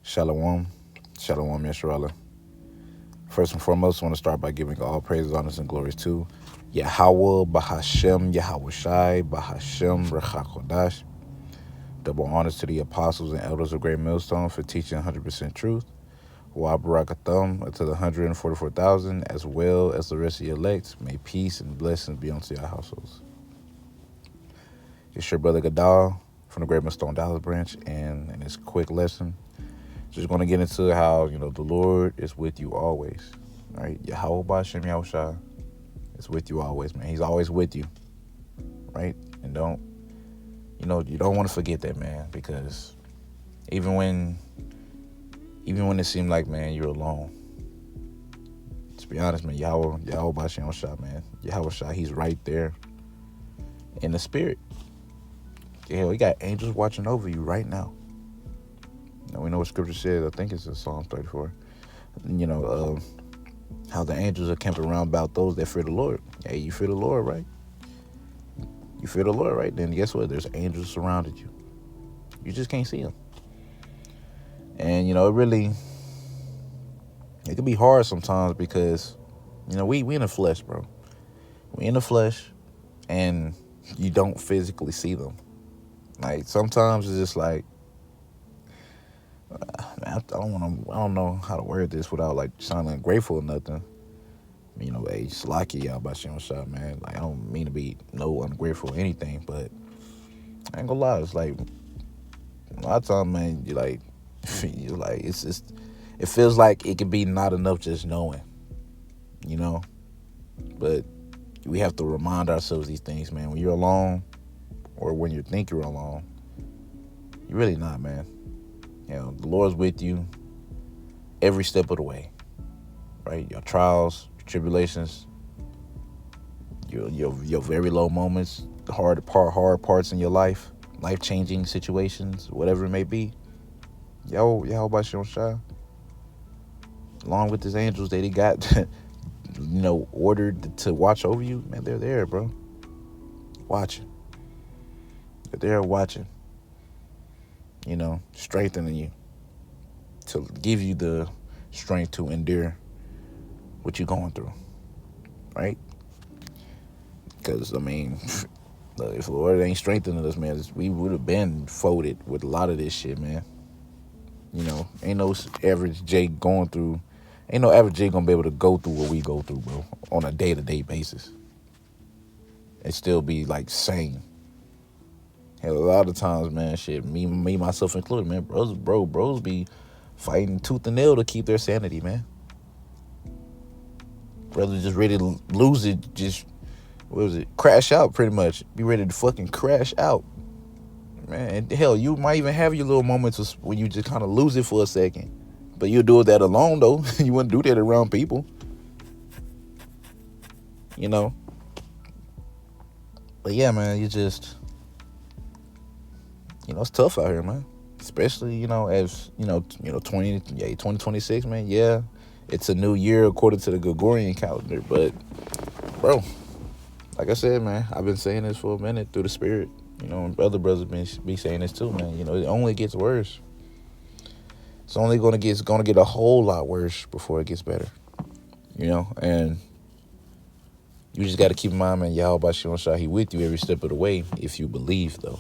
Shalom. Shalom, Yasharallah. First and foremost, I want to start by giving all praises, honors, and glories to Yahweh, Bahashem, Yahweh Shai, Bahashem, Rechakodash. Double honors to the apostles and elders of Great Millstone for teaching 100% truth. Wa Barakathum to the 144,000, as well as the rest of your elects. May peace and blessings be unto your households. It's your brother Gadal from the Great Millstone Dallas branch, and in this quick lesson, just going to get into how, the Lord is with you always, right? Yahweh Bashem Yahushua is with you always, man. He's always with you, right? And you don't want to forget that, man, because even when it seemed like, man, you're alone, to be honest, man, Yahweh Bashem Yahushua, man, Yahweh Shai, he's right there in the spirit. Yeah, we got angels watching over you right now. And we know what scripture says. I think it's in Psalms 34. How the angels are camping around about those that fear the Lord. Hey, you fear the Lord, right? You fear the Lord, right? Then guess what? There's angels surrounded you. You just can't see them. And, it can be hard sometimes because, we in the flesh, bro. We in the flesh and you don't physically see them. Like, sometimes it's just like, I don't know how to word this without, like, sounding ungrateful or nothing. Hey, Salaki, y'all, about Shem Shot, man. Like, I don't mean to be no ungrateful or anything, but I ain't gonna lie. It's like, a lot of times, man, it's just, it feels like it could be not enough just knowing, But we have to remind ourselves these things, man. When you're alone, or when you think you're alone, you're really not, man. The Lord's with you every step of the way, right? Your trials, your tribulations, your very low moments, the hard parts in your life, life-changing situations, whatever it may be. Yahweh Bashem Shai, along with his angels that he got, ordered to watch over you, man, they're there, bro. Watching. They're there watching. Strengthening you to give you the strength to endure what you're going through, right? Because, if the Lord ain't strengthening us, man, we would have been folded with a lot of this shit, man. Ain't no average J going through, ain't no average J gonna be able to go through what we go through, bro, on a day-to-day basis and still be, like, sane. Hell, a lot of times, man, shit, me myself included, man, bros be fighting tooth and nail to keep their sanity, man. Brothers just ready to lose it, crash out, pretty much. Be ready to fucking crash out, man. And hell, you might even have your little moments when you just kind of lose it for a second. But you'll do that alone, though. You wouldn't do that around people. But yeah, man, it's tough out here, man. Especially, as, 2026, man. Yeah, it's a new year according to the Gregorian calendar. But, bro, like I said, man, I've been saying this for a minute through the spirit. And other brothers be saying this too, man. It only gets worse. It's only gonna get a whole lot worse before it gets better. And you just got to keep in mind, man, Yahweh Bashem Shai, he with you every step of the way if you believe, though.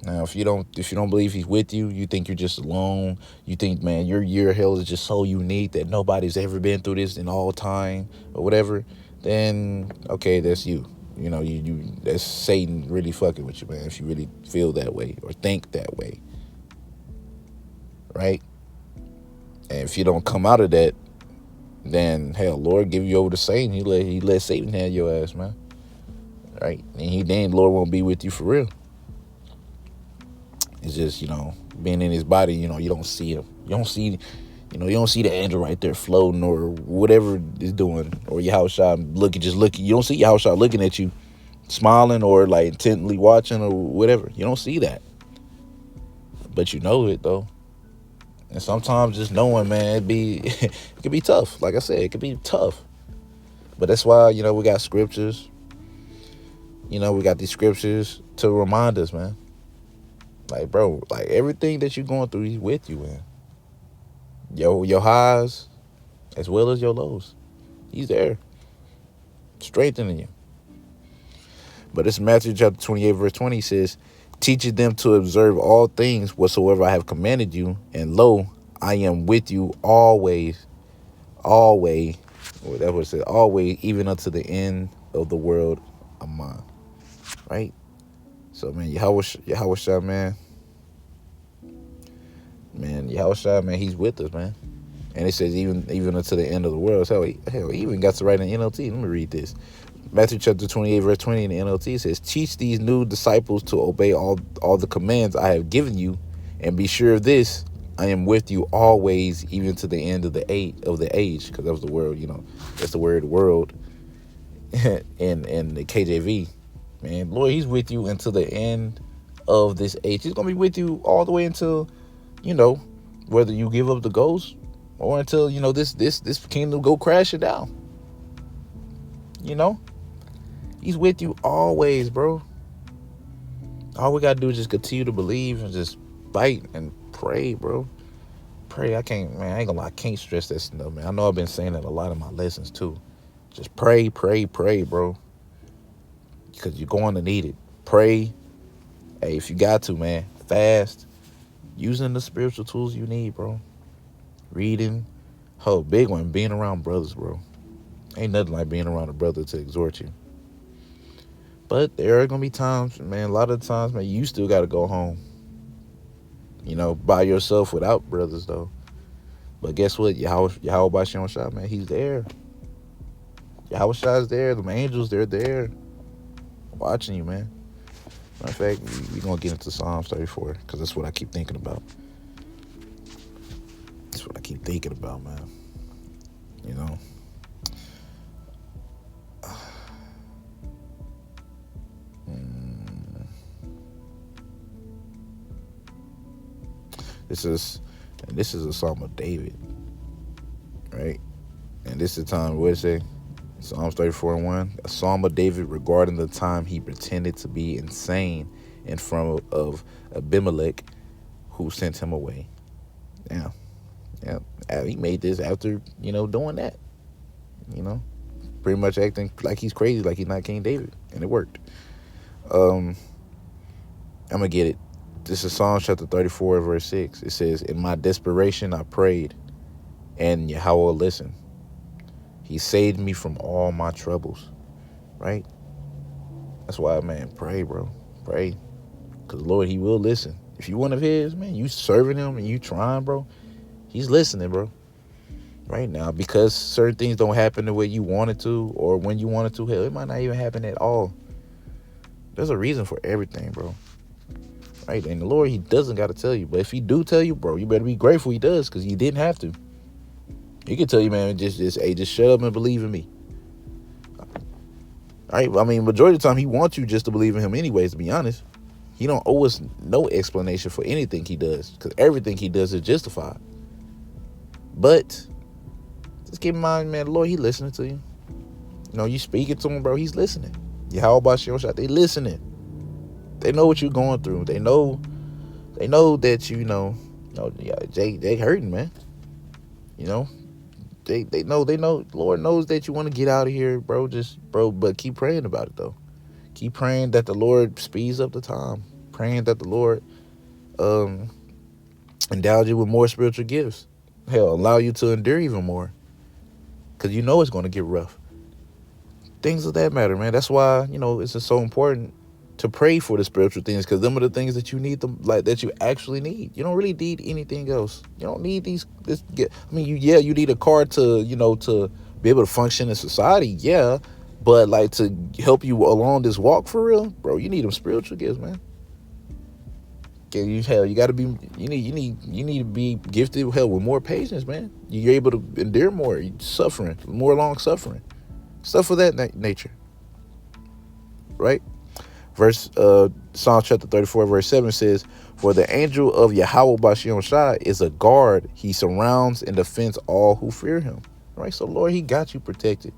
Now, if you don't believe he's with you, you think you're just alone. You think, man, your year of hell is just so unique that nobody's ever been through this in all time or whatever. Then, okay, that's you. You that's Satan really fucking with you, man, if you really feel that way or think that way. Right? And if you don't come out of that, then hell, Lord give you over to Satan. He let Satan have your ass, man. Right? And then Lord won't be with you for real. It's just, being in his body, you don't see him. You don't see the angel right there floating or whatever it's doing, or Yahushua looking. You don't see Yahushua looking at you, smiling or like intently watching or whatever. You don't see that, but you know it though. And sometimes just knowing, man, it could be tough. Like I said, it could be tough. But that's why, we got scriptures. We got these scriptures to remind us, man. Like, bro, like everything that you're going through, he's with you, man. Your highs as well as your lows. He's there, strengthening you. But it's Matthew chapter 28, verse 20 says, teaching them to observe all things whatsoever I have commanded you, and lo, I am with you always, always. Well, that was it, always, even unto the end of the world. Amen. Right? So, man, Yahweh Shai, man, Yahweh Shai, man, he's with us, man. And it says even unto the end of the world. So he even got to write in NLT. Let me read this. Matthew chapter 28, verse 20 in the NLT says, teach these new disciples to obey all the commands I have given you, and be sure of this, I am with you always, even to the end of the age. Because that was the word, that's the word world in the KJV. Man, Lord, he's with you until the end of this age. He's going to be with you all the way until, whether you give up the ghost or until, this kingdom go crashing down. He's with you always, bro. All we got to do is just continue to believe and just fight and pray, bro. Pray. I ain't gonna lie, I can't stress that enough, man. I know I've been saying that a lot in my lessons too. Just pray, bro. Because you're going to need it. Pray. Hey, if you got to, man, fast. Using the spiritual tools you need, bro. Reading. Oh, big one, being around brothers, bro. Ain't nothing like being around a brother to exhort you. But there are going to be times, man, a lot of times, man, you still got to go home. By yourself without brothers, though. But guess what? Yahweh Bashem Shai, man, he's there. Yahweh Shai's there. The angels, they're there. Watching you, man. Matter of fact, we're going to get into Psalms 34, because that's what I keep thinking about. That's what I keep thinking about, man. This is a Psalm of David, right? And this is the time, what it say? Psalms 34:1, a Psalm of David regarding the time he pretended to be insane in front of Abimelech, who sent him away. Yeah, he made this after, doing that. Pretty much acting like he's crazy, like he's not King David, and it worked. I'm gonna get it. This is Psalms chapter 34, verse 6. It says, in my desperation I prayed, and Yahweh listened. He saved me from all my troubles. Right? That's why, man, pray, bro. Pray. Because, Lord, he will listen. If you one of his, man, you serving him and you trying, bro, he's listening, bro. Right now, because certain things don't happen the way you want it to or when you want it to, hell, it might not even happen at all. There's a reason for everything, bro. Right? And the Lord, he doesn't got to tell you. But if he do tell you, bro, you better be grateful he does, because he didn't have to. He can tell you, man, just shut up and believe in me. Right? I mean, majority of the time, he wants you just to believe in him anyways, to be honest. He don't owe us no explanation for anything he does, because everything he does is justified. But just keep in mind, man, the Lord, he listening to you. You speaking to him, bro, he's listening. Yahweh Bashem Shai, they listening. They know what you're going through. They know that Jake hurting, man. They know. Lord knows that you want to get out of here, bro. But keep praying about it though. Keep praying that the Lord speeds up the time. Praying that the Lord endow you with more spiritual gifts. Hell, allow you to endure even more. Because it's going to get rough. Things of that matter, man. That's why, it's just so important to pray for the spiritual things, because them are the things that you need, that you actually need. You don't really need anything else. You don't need you need a car to be able to function in society, yeah, but like to help you along this walk for real, bro, you need them spiritual gifts, man. You gotta be, you need to be gifted with more patience, man. You're able to endure more suffering, more long suffering, stuff of that nature, right? Psalm chapter 34, verse 7 says, for the angel of Yahweh Bashem Shai is a guard. He surrounds and defends all who fear him. Right? So, Lord, he got you protected.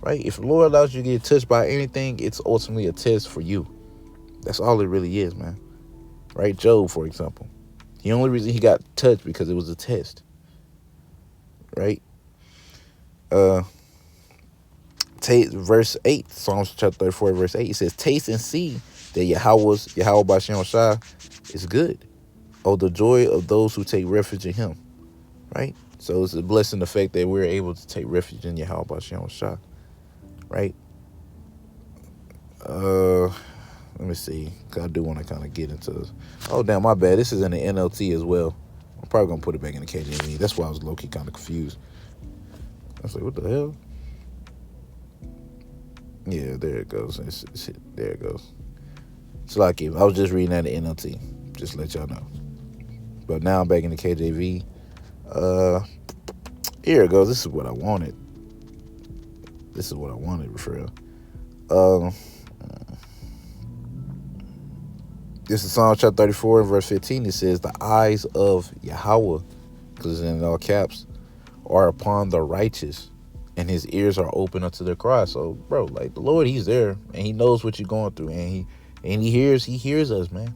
Right? If the Lord allows you to get touched by anything, it's ultimately a test for you. That's all it really is, man. Right? Job, for example. The only reason he got touched because it was a test. right? Uh, verse 8, Psalms chapter 34, verse 8, it says, taste and see that Yahweh B'Shem Shai is good. Oh, the joy of those who take refuge in him, right? So it's a blessing the fact that we're able to take refuge in Yahweh B'Shem Shai, right? Let me see, because I do want to kind of get into this. Oh, damn, my bad. This is in the NLT as well. I'm probably going to put it back in the KJV. That's why I was low-key kind of confused. I was like, what the hell? Yeah, there it goes. There it goes. So like, I was just reading that in NLT, just to let y'all know. But now I'm back in the KJV. Here it goes. This is what I wanted. For real. This is Psalm chapter 34 and verse 15. It says, the eyes of Yahweh, because it's in all caps, are upon the righteous, and his ears are open unto their cry. So, bro, like, the Lord, he's there, and he knows what you're going through, and he hears us, man.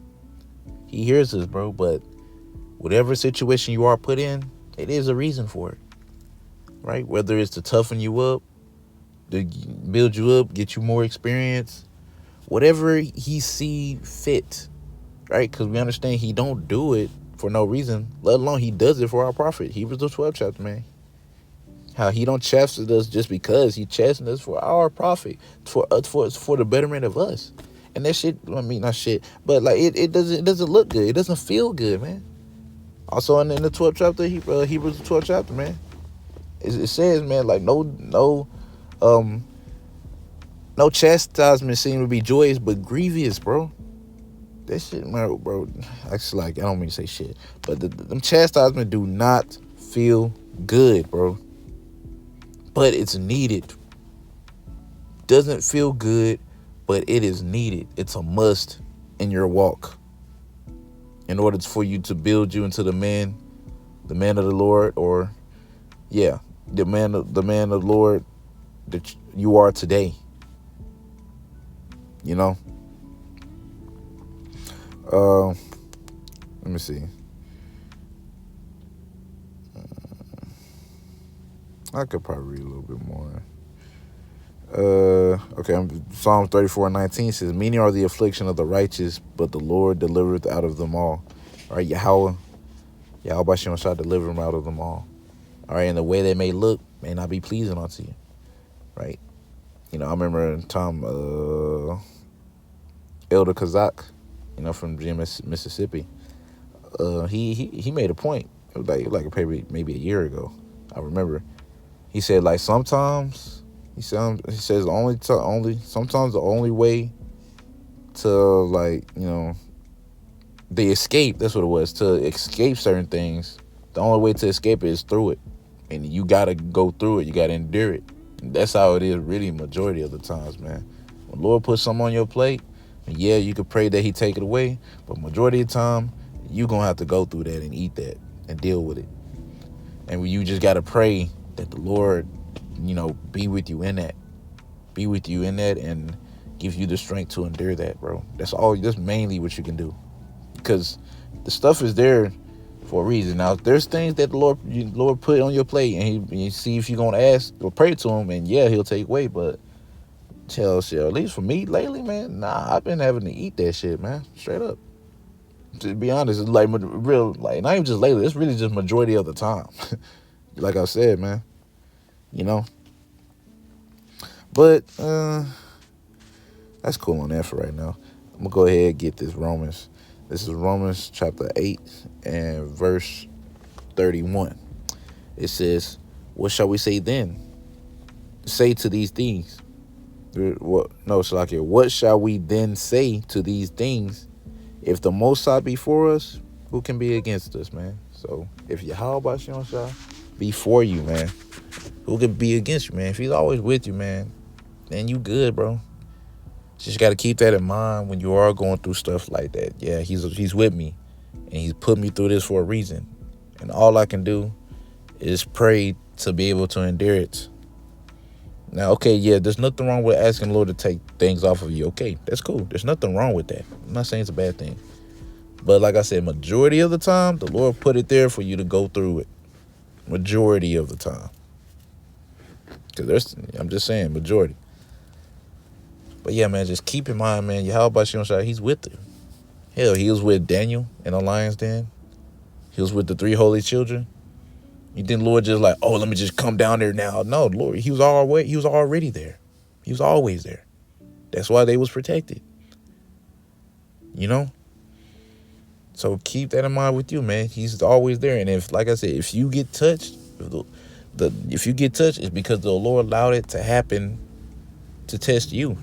He hears us, bro. But whatever situation you are put in, it is a reason for it, right? Whether it's to toughen you up, to build you up, get you more experience, whatever he see fit, right? Because we understand he don't do it for no reason, let alone he does it for our profit. Hebrews the 12th chapter, man. How he don't chasten us just because, he chastens us for our profit, for the betterment of us. And that shit, I mean, not shit, but like it doesn't look good. It doesn't feel good, man. Also in the 12th chapter, Hebrews the 12th chapter, man, it says, man, like no chastisement seem to be joyous, but grievous, bro. That shit, man, bro. Actually, like, I don't mean to say shit, but them chastisement do not feel good, bro. But it's needed. Doesn't feel good, but it is needed. It's a must in your walk, in order for you to build you into the man of the Lord, or the man of the Lord that you are today. You know. Let me see. I could probably read a little bit more. Okay, Psalm 34:19 says, many are the affliction of the righteous, but the Lord delivereth out of them all. All right, Yahweh B'Shem Shai deliver them out of them all. All right, and the way they may look may not be pleasing unto you, right? You know, I remember Tom, Elder Kazak, you know, from GMS, Mississippi. He made a point. It was like maybe a year ago. I remember. He said, like, sometimes he says sometimes the only way to, like, you know, the escape, that's what it was, to escape certain things, the only way to escape it is through it. And you gotta go through it, you gotta endure it. And that's how it is really majority of the times, man. When Lord puts something on your plate, yeah, you could pray that he take it away, but majority of the time, you gonna have to go through that and eat that and deal with it. And you just gotta pray that the Lord, you know, be with you in that. Be with you in that and give you the strength to endure that, bro. That's mainly what you can do. Because the stuff is there for a reason. Now, there's things that the Lord put on your plate, and you see if you're going to ask or pray to him, and yeah, he'll take away. But Chelsea, at least for me lately, man, I've been having to eat that shit, man. Straight up. To be honest, it's like real, like, not even just lately, it's really just majority of the time. Like I said, man, you know. But that's cool on that for right now. I'm going to go ahead and get this Romans. This is Romans chapter 8 and verse 31. It says, what shall we say then? Say to these things. What shall we then say to these things? If the Most High be for us, who can be against us, man? So if Yahweh B'Shem Shai be for you, man, who can be against you, man? If he's always with you, man, then you good, bro. Just got to keep that in mind when you are going through stuff like that. Yeah, he's with me, and he's put me through this for a reason. And all I can do is pray to be able to endure it. Now, okay, yeah, there's nothing wrong with asking the Lord to take things off of you. Okay, that's cool. There's nothing wrong with that. I'm not saying it's a bad thing. But like I said, majority of the time, the Lord put it there for you to go through it. Majority of the time. Because I'm just saying, majority. But yeah, man, just keep in mind, man, Yahweh Shem Shai, he's with you. Hell, he was with Daniel in the lion's den. He was with the 3 holy children. You think Lord just like, oh, let me just come down there now? No, Lord, he was already there. He was always there. That's why they was protected. You know? So keep that in mind with you, man. He's always there. And if, like I said, if you get touched, if you get touched, it's because the Lord allowed it to happen to test you.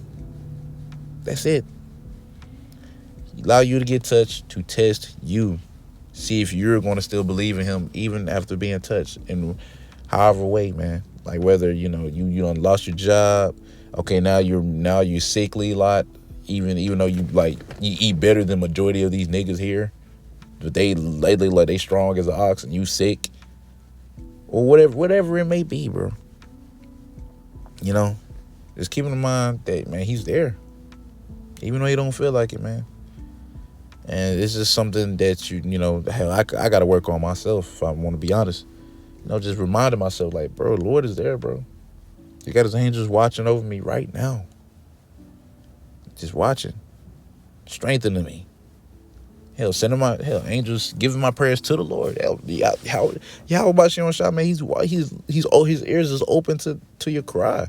That's it. He allowed you to get touched to test you. See if you're going to still believe in him even after being touched in however way, man. Like whether, you done lost your job. Okay, now you're sickly a lot. Even though you eat better than majority of these niggas here. But they like they strong as an ox and you sick. Or whatever it may be, bro. Just keep in mind that, man, he's there. Even though you don't feel like it, man. And it's just something that hell, I got to work on myself if I want to be honest. Just reminding myself, like, bro, the Lord is there, bro. He got his angels watching over me right now. Just watching. Strengthening me. Hell, angels giving my prayers to the Lord. How about you on shot, man? His ears is open to your cry.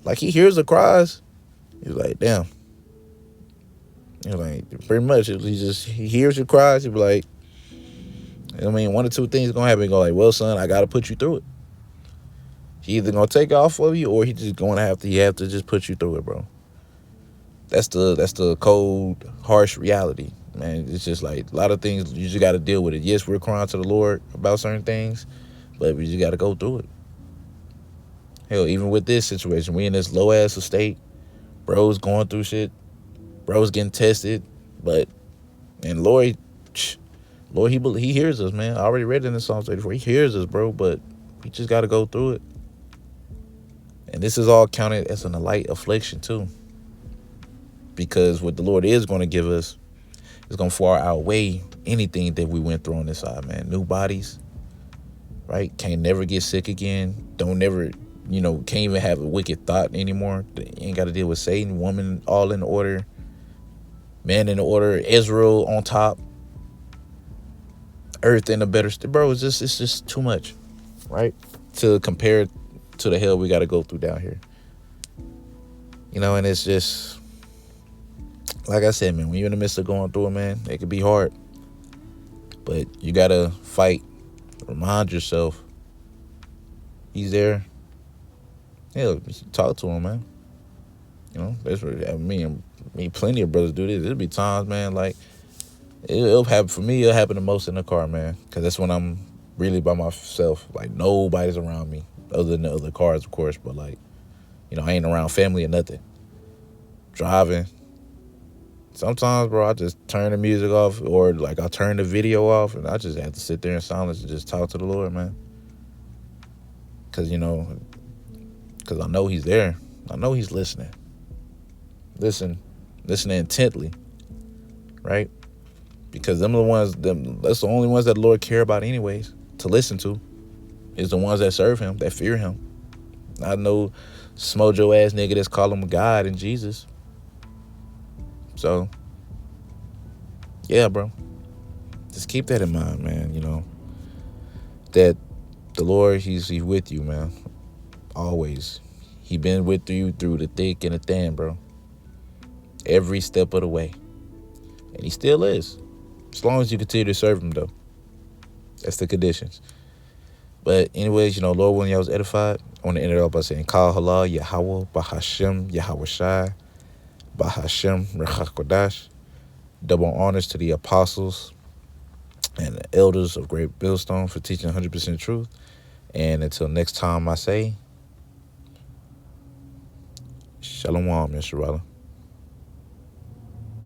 Like he hears the cries. He's like, damn. He's like, pretty much. He hears your cries. He'll be like, one or two things gonna happen. He go like, well, son, I gotta put you through it. He either gonna take off of you, or he just gonna have to just put you through it, bro. That's the cold, harsh reality, man. It's just like a lot of things you just gotta deal with it. Yes, we're crying to the Lord about certain things, but we just gotta go through it. Hell, even with this situation, we in this low ass estate. Bro's going through shit. Bro's getting tested, and Lord, he hears us, man. I already read it in the Psalm 34. He hears us, bro, but we just got to go through it. And this is all counted as a light affliction, too. Because what the Lord is going to give us is going to far outweigh anything that we went through on this side, man. New bodies, right? Can't never get sick again. Can't even have a wicked thought anymore. Ain't got to deal with Satan, woman all in order, man in order, Israel on top, earth in a better state. Bro, it's just too much, right? To compare to the hell we got to go through down here. And it's just, like I said, man, when you're in the midst of going through it, man, it could be hard. But you got to fight. Remind yourself. He's there. Talk to him, man. That's what me, plenty of brothers do this. There'll be times, man, like, it'll happen for me. It'll happen the most in the car, man, because that's when I'm really by myself. Like, nobody's around me other than the other cars, of course. But, like, I ain't around family or nothing. Driving. Sometimes, bro, I just turn the music off, or, like, I turn the video off, and I just have to sit there in silence and just talk to the Lord, man. Because, I know he's there. I know he's listening. Listening intently, right? Because that's the only ones that the Lord care about anyways, to listen to, is the ones that serve him, that fear him. Not no smojo ass nigga that's calling him God and Jesus. So, yeah, bro. Just keep that in mind, man, that the Lord, he's with you, man. Always. He been with you through the thick and the thin, bro. Every step of the way. And he still is. As long as you continue to serve him, though. That's the conditions. But anyways, Lord willing, I was edified. I want to end it off by saying, Kal Halal Yahweh Bahashem Yahweh Shai Bahashem Rechakodash. Double honors to the apostles and the elders of Great Millstone for teaching 100% truth. And until next time, I say, Shalom, Mr. Rolla.